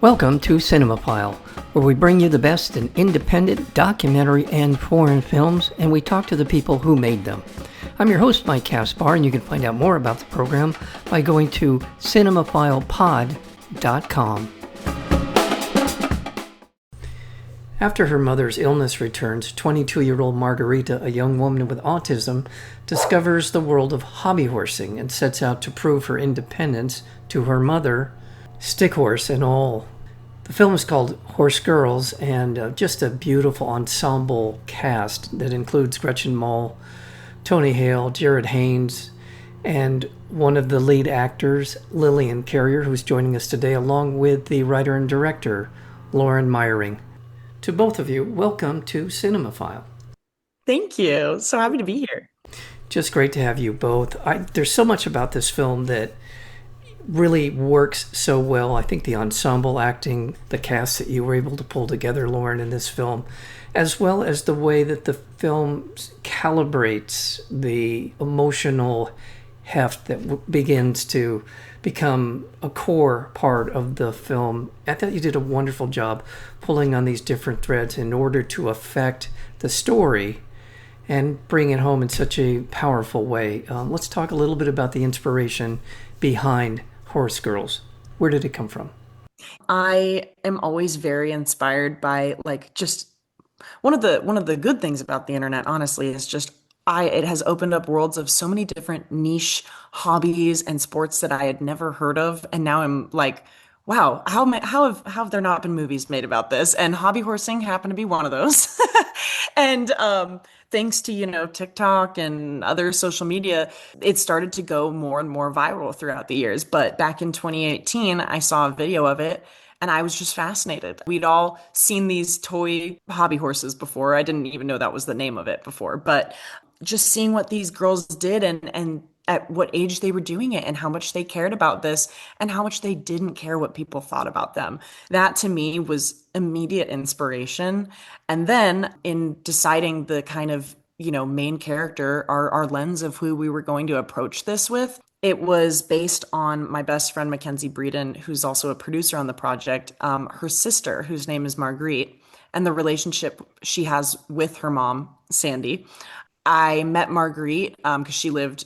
Welcome to Cinemophile, where we bring you the best in independent, documentary, and foreign films, and we talk to the people who made them. I'm your host, Mike Caspar, and you can find out more about the program by going to cinemophilepod.com. After her mother's illness returns, 22-year-old Margarita, a young woman with autism, discovers the world of hobby horsing and sets out to prove her independence to her mother, stick horse and all. The film is called Horsegirls, and just a beautiful ensemble cast that includes Gretchen Mol, Tony Hale, Jerod Haynes, and one of the lead actors, Lillian Carrier, who's joining us today, along with the writer and director, Lauren Meyering. To both of you, welcome to Cinemophile. Thank you. So happy to be here. Just great to have you both. There's so much about this film that really works so well. I think the ensemble acting, the cast that you were able to pull together, Lauren, in this film, as well as the way that the film calibrates the emotional heft that begins to become a core part of the film. I thought you did a wonderful job pulling on these different threads in order to affect the story and bring it home in such a powerful way. Let's talk a little bit about the inspiration behind Horsegirls. Where did it come from? I am always very inspired by just one of the good things about the internet, honestly, is just it has opened up worlds of so many different niche hobbies and sports that I had never heard of. And now I'm like, wow, how have there not been movies made about this? And hobby horsing happened to be one of those. And thanks to, TikTok and other social media, it started to go more and more viral throughout the years. But back in 2018, I saw a video of it and I was just fascinated. We'd all seen these toy hobby horses before. I didn't even know that was the name of it before, but just seeing what these girls did and at what age they were doing it and how much they cared about this and how much they didn't care what people thought about them. That to me was immediate inspiration. And then in deciding the kind of, main character, our lens of who we were going to approach this with, it was based on my best friend, Mackenzie Breeden, who's also a producer on the project, her sister, whose name is Margarita, and the relationship she has with her mom, Sandy. I met Margarita because she lived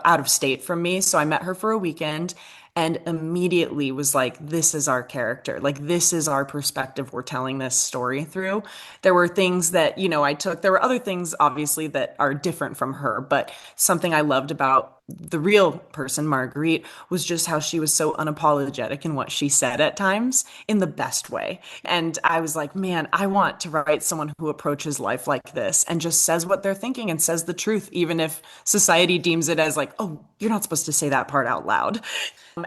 out of state from me. So I met her for a weekend and immediately was like, this is our character. Like, this is our perspective we're telling this story through. There were things that, there were other things, obviously, that are different from her. But something I loved about the real person, Margarita, was just how she was so unapologetic in what she said at times in the best way. And I was like, man, I want to write someone who approaches life like this and just says what they're thinking and says the truth, even if society deems it as like, oh, you're not supposed to say that part out loud.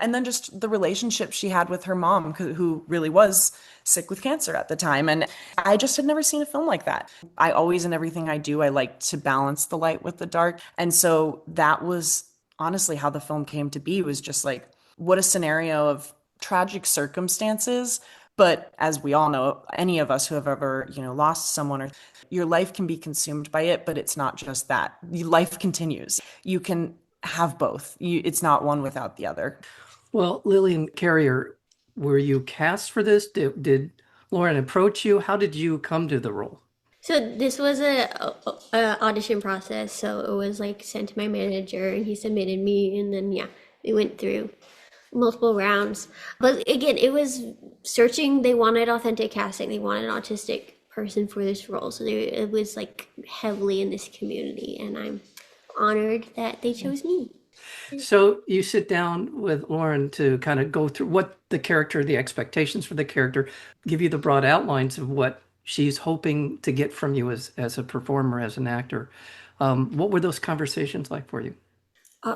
And then just the relationship she had with her mom, who really was sick with cancer at the time. And I just had never seen a film like that. I always, in everything I do, I like to balance the light with the dark. And so that was honestly how the film came to be, was just like, what a scenario of tragic circumstances. But as we all know, any of us who have ever, lost someone, or your life can be consumed by it, but it's not just that. Life continues. You can have both. It's not one without the other. Well, Lillian Carrier, were you cast for this? Did Lauren approach you? How did you come to the role? So this was a audition process. So it was sent to my manager and he submitted me, and then we went through multiple rounds. But again, it was searching. They wanted authentic casting. They wanted an autistic person for this role. So it was heavily in this community, and I'm honored that they chose me. So you sit down with Lauren to kind of go through what the character, the expectations for the character, give you the broad outlines of what she's hoping to get from you as a performer, as an actor. What were those conversations like for you?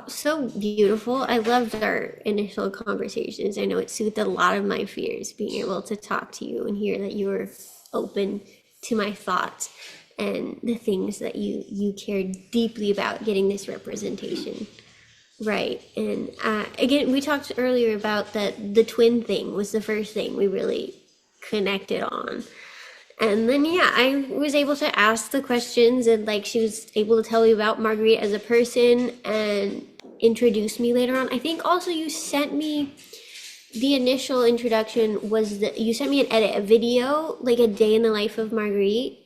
So beautiful. I loved our initial conversations. I know it soothed a lot of my fears, being able to talk to you and hear that you were open to my thoughts and the things that you cared deeply about getting this representation right. And again, we talked earlier about that the twin thing was the first thing we really connected on. And then I was able to ask the questions, and she was able to tell me about Margarita as a person and introduce me later on. I think also you sent me the initial introduction was that you sent me an edit, a video, like a day in the life of Marguerite,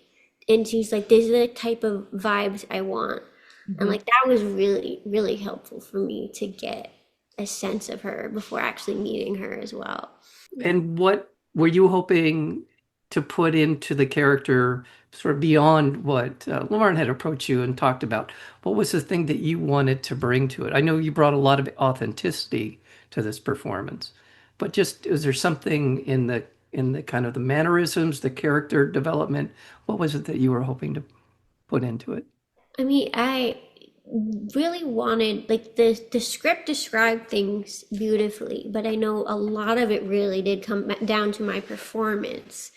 and she's like, "These are the type of vibes I want," and Mhm. like that was really, really helpful for me to get a sense of her before actually meeting her as well. Yeah. And what were you hoping to put into the character sort of beyond what Lauren had approached you and talked about? What was the thing that you wanted to bring to it? I know you brought a lot of authenticity to this performance, but just is there something in the kind of the mannerisms, the character development? What was it that you were hoping to put into it? I mean, I really wanted like the script described things beautifully, but I know a lot of it really did come down to my performance.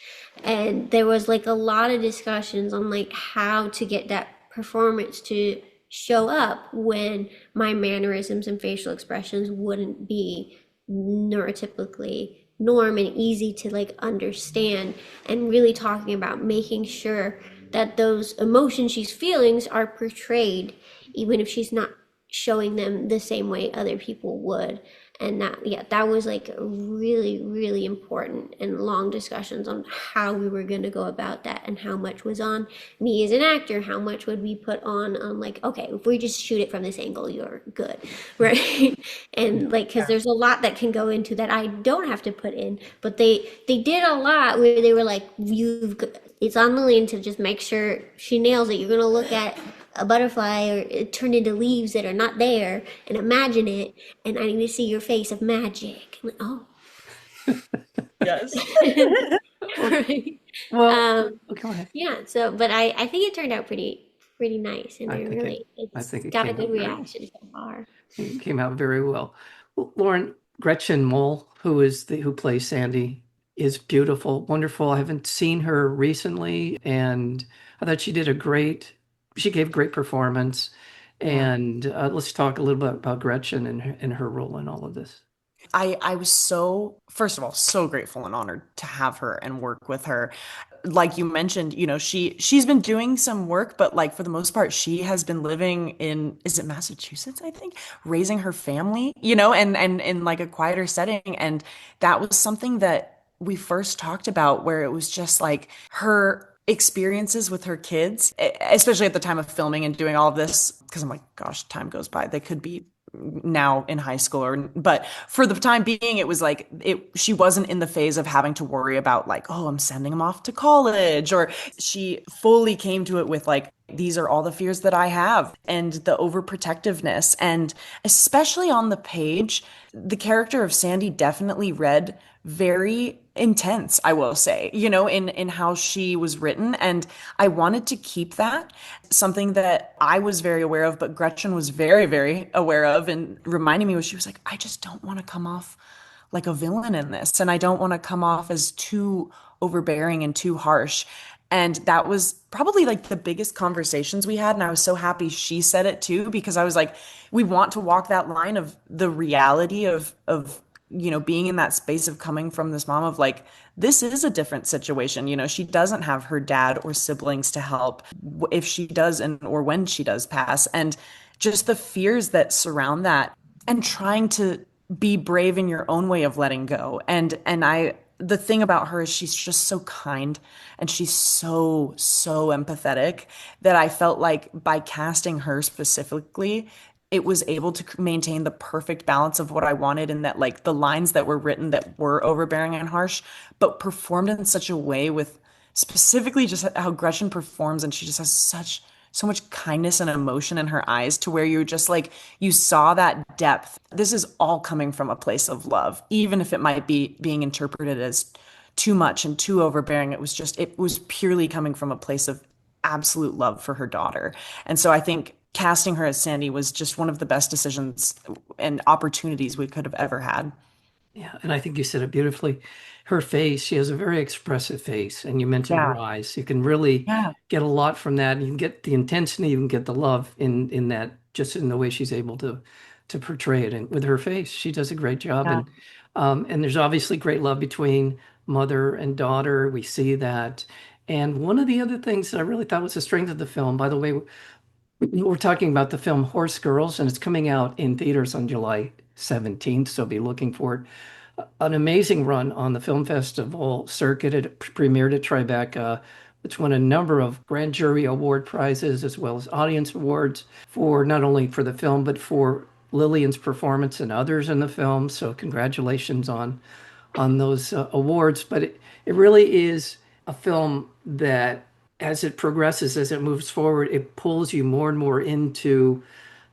And there was like a lot of discussions on like how to get that performance to show up when my mannerisms and facial expressions wouldn't be neurotypically norm and easy to like understand, and really talking about making sure that those emotions she's feeling are portrayed even if she's not showing them the same way other people would. And that, yeah, that was like really, really important and long discussions on how we were going to go about that and how much was on me as an actor, how much would we put on like, okay, if we just shoot it from this angle, you're good, right? And like, because there's a lot that can go into that I don't have to put in, but they did a lot where they were like, it's on Lillian to just make sure she nails it. You're going to look at a butterfly or it turned into leaves that are not there and imagine it, and I need to see your face of magic. I'm like, oh. Yes. Right. Well, go ahead. Yeah, so but I think it turned out pretty nice, and I think I it's think it got a came good out very reaction so far. It came out very well. Well, Lauren, Gretchen Mol, who plays Sandy, is beautiful, wonderful. I haven't seen her recently, and I thought she gave great performance. Yeah. And let's talk a little bit about Gretchen and her role in all of this. I was so, first of all, so grateful and honored to have her and work with her. Like you mentioned, she's been doing some work, but like for the most part, she has been living in, is it Massachusetts, I think, raising her family, and in like a quieter setting. And that was something that we first talked about, where it was just like her experiences with her kids, especially at the time of filming and doing all of this, because I'm like, gosh, time goes by. They could be now in high school, but for the time being, it was like she wasn't in the phase of having to worry about like, oh, I'm sending him off to college, or she fully came to it with like, these are all the fears that I have, and the overprotectiveness. And especially on the page, the character of Sandy definitely read very intense, I will say, in how she was written. And I wanted to keep that, something that I was very aware of, but Gretchen was very, very aware of and reminding me, was she was like, I just don't want to come off like a villain in this. And I don't want to come off as too overbearing and too harsh. And that was probably like the biggest conversations we had. And I was so happy she said it too, because I was like, we want to walk that line of the reality of being in that space of coming from this mom of like, this is a different situation. She doesn't have her dad or siblings to help if she does, and or when she does pass. And just the fears that surround that, and trying to be brave in your own way of letting go. The thing about her is she's just so kind, and she's so empathetic, that I felt like by casting her specifically, it was able to maintain the perfect balance of what I wanted, and that like the lines that were written that were overbearing and harsh, but performed in such a way with specifically just how Gretchen performs, and she just has so much kindness and emotion in her eyes, to where you're just like, you saw that depth. This is all coming from a place of love, even if it might be being interpreted as too much and too overbearing. It was purely coming from a place of absolute love for her daughter. And so I think casting her as Sandy was just one of the best decisions and opportunities we could have ever had. Yeah, and I think you said it beautifully. Her face, she has a very expressive face, and you mentioned her Yeah. eyes. You can really Yeah. get a lot from that. You can get the intensity, you can get the love in that, just in the way she's able to portray it. And with her face, she does a great job. Yeah. And there's obviously great love between mother and daughter. We see that. And one of the other things that I really thought was the strength of the film, by the way, we're talking about the film Horsegirls, and it's coming out in theaters on July 17th, so be looking for it. an amazing run on the film festival circuit. It premiered at Tribeca, which won a number of grand jury award prizes as well as audience awards for not only for the film but for Lillian's performance and others in the film. So congratulations on those awards. But it really is a film that, as it progresses, as it moves forward, it pulls you more and more into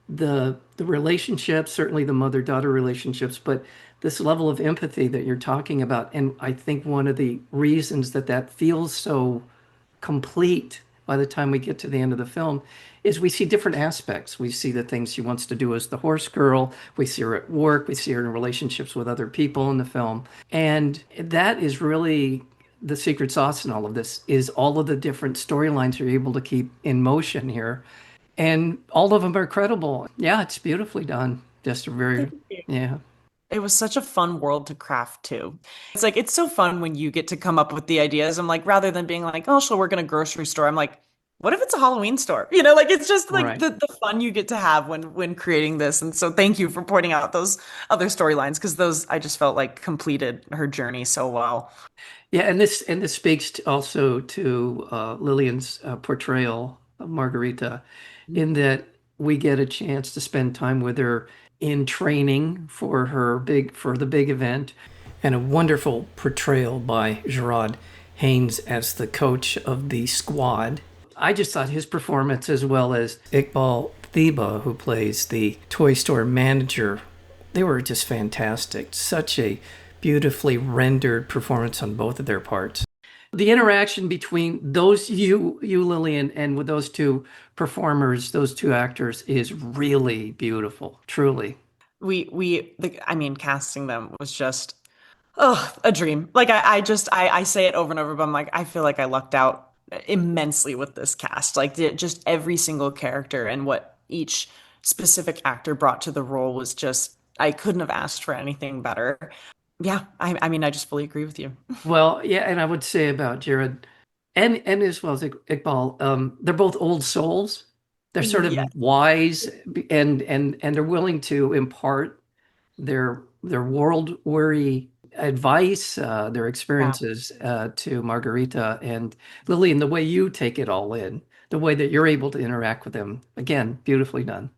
the relationships, certainly the mother-daughter relationships, but this level of empathy that you're talking about. And I think one of the reasons that that feels so complete by the time we get to the end of the film is we see different aspects. We see the things she wants to do as the horse girl. We see her at work. We see her in relationships with other people in the film. And that is really the secret sauce in all of this, is all of the different storylines you're able to keep in motion here. And all of them are credible. Yeah, it's beautifully done. Just a very, yeah. It was such a fun world to craft too. It's like, it's so fun when you get to come up with the ideas. I'm like, rather than being like, oh, she'll work in a grocery store, I'm like, what if it's a Halloween store? Like it's just like Right. the fun you get to have when creating this. And so thank you for pointing out those other storylines, because those I just felt like completed her journey so well. Yeah, and this speaks also to Lillian's portrayal of Margarita, in that we get a chance to spend time with her in training for the big event, and a wonderful portrayal by Jerod Haynes as the coach of the squad. I just thought his performance, as well as Iqbal Thiba, who plays the toy store manager, they were just fantastic. Such a beautifully rendered performance on both of their parts. The interaction between you Lillian, and with those two performers, those two actors, is really beautiful, truly. I mean, casting them was just, oh, a dream. Like I say it over and over, but I'm like, I feel like I lucked out immensely with this cast. Like just every single character and what each specific actor brought to the role was just, I couldn't have asked for anything better. Yeah, I mean, I just fully agree with you. Well, yeah, and I would say about Jerod and as well as Iqbal, they're both old souls. They're sort Yeah. of wise, and they're willing to impart their world weary advice, their Yeah. experiences to Margarita and Lillian. The way you take it all in, the way that you're able to interact with them, again, beautifully done.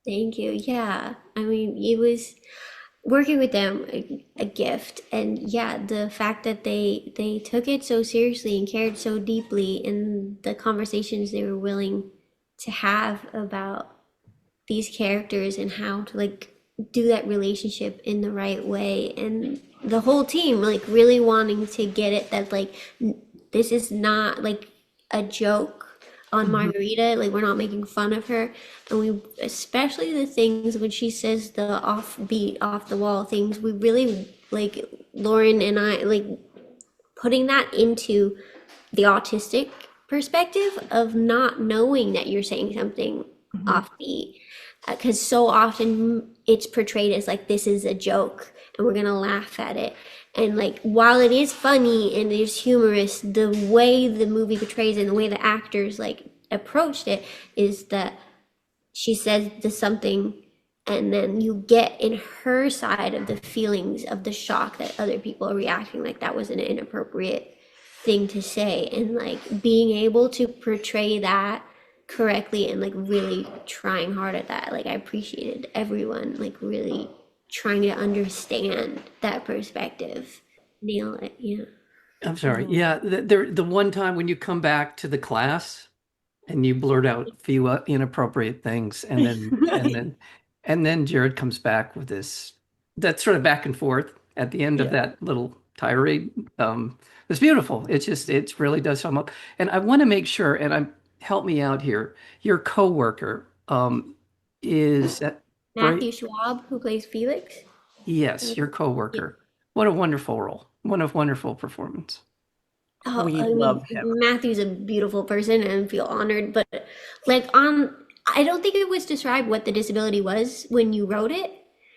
Thank you. Yeah. I mean, it was working with them a gift. And yeah, the fact that they took it so seriously and cared so deeply in the conversations they were willing to have about these characters and how to like do that relationship in the right way, and the whole team like really wanting to get it that like this is not like a joke on Mhm. Margarita, like we're not making fun of her. And we, especially the things when she says the offbeat off the wall things, we really like Lauren and I like putting that into the autistic perspective of not knowing that you're saying something Mhm. offbeat, because so often it's portrayed as like this is a joke and we're gonna laugh at it. And like while it is funny and it's humorous, the way the movie portrays it and the way the actors like approached it is that she says something, and then you get in her side of the feelings of the shock that other people are reacting like that was an inappropriate thing to say, and like being able to portray that correctly and like really trying hard at that. Like I appreciated everyone like really trying to understand that perspective. Nail it. Yeah. I'm sorry. Mhm. Yeah, the one time when you come back to the class and you blurt out a few inappropriate things, and then Jerod comes back with this, that sort of back and forth at the end of Yeah. that little tirade. It's beautiful. It really does sum up. And I want to make sure, and I'm help me out here. Your coworker, is that right? Matthew Schwab, who plays Felix. Yes, your coworker. What a wonderful role. What a wonderful performance. Oh, We I mean, love him. Matthew's a beautiful person and feel honored, but like I don't think it was described what the disability was when you wrote it,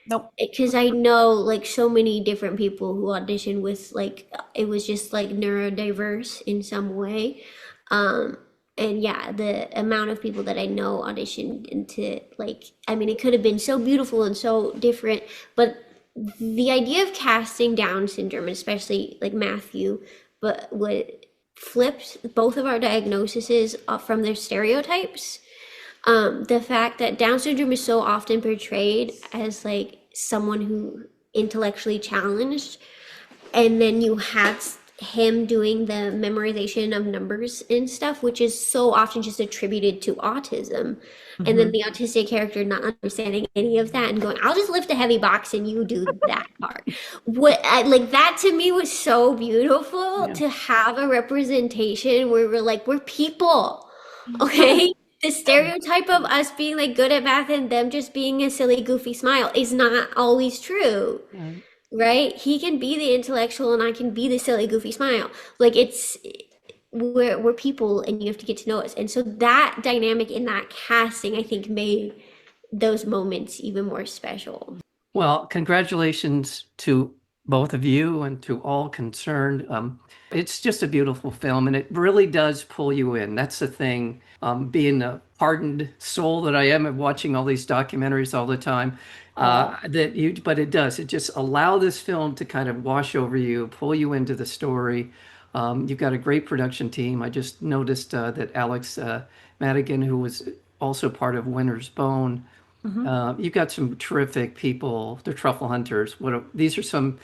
Nope. because I know like so many different people who auditioned with like it was just like neurodiverse in some way. Um, and yeah, the amount of people that I know auditioned into like, I mean, it could have been so beautiful and so different, but the idea of casting Down syndrome, especially like Matthew, but what flipped both of our diagnoses from their stereotypes. The fact that Down syndrome is so often portrayed as like someone who intellectually challenged, and then you had him doing the memorization of numbers and stuff, which is so often just attributed to autism. And then the autistic character not understanding any of that and going, I'll just lift a heavy box and you do that part. Like that to me was so beautiful to have a representation where we're like, we're people, okay? The stereotype of us being like good at math and them just being a silly, goofy smile is not always true. Right? He can be the intellectual and I can be the silly, goofy smile. Like we're people and you have to get to know us. And so that dynamic in that casting, I think, made those moments even more special. Well, congratulations to both of you and to all concerned. It's just a beautiful film, and it really does pull you in. That's the thing. Being a hardened soul that I am, and watching all these documentaries all the time, but it does. It just allow this film to kind of wash over you, pull you into the story. You've got a great production team. I just noticed that Alix Madigan, who was also part of Winter's Bone, you've got some terrific people. The Truffle Hunters. These are some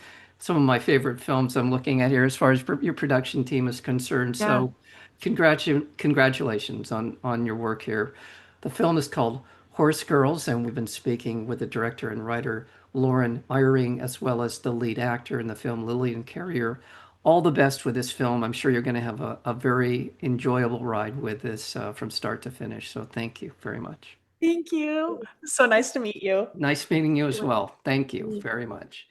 of my favorite films I'm looking at here as far as your production team is concerned. Yeah. So congratulations on your work here. The film is called Horsegirls, and we've been speaking with the director and writer Lauren Meyering, as well as the lead actor in the film, Lillian Carrier. All the best with this film. I'm sure you're going to have a very enjoyable ride with this from start to finish. So thank you very much. Thank you. So nice to meet you. Nice meeting you as well. Thank you very much.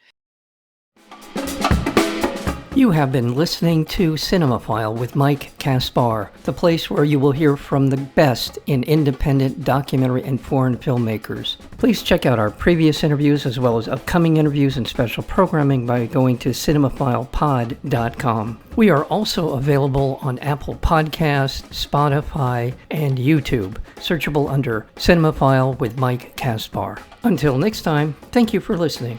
You have been listening to Cinemaphile with Mike Kaspar, the place where you will hear from the best in independent documentary and foreign filmmakers. Please check out our previous interviews as well as upcoming interviews and special programming by going to cinemaphilepod.com. We are also available on Apple Podcasts, Spotify, and YouTube, searchable under Cinemaphile with Mike Kaspar. Until next time, thank you for listening.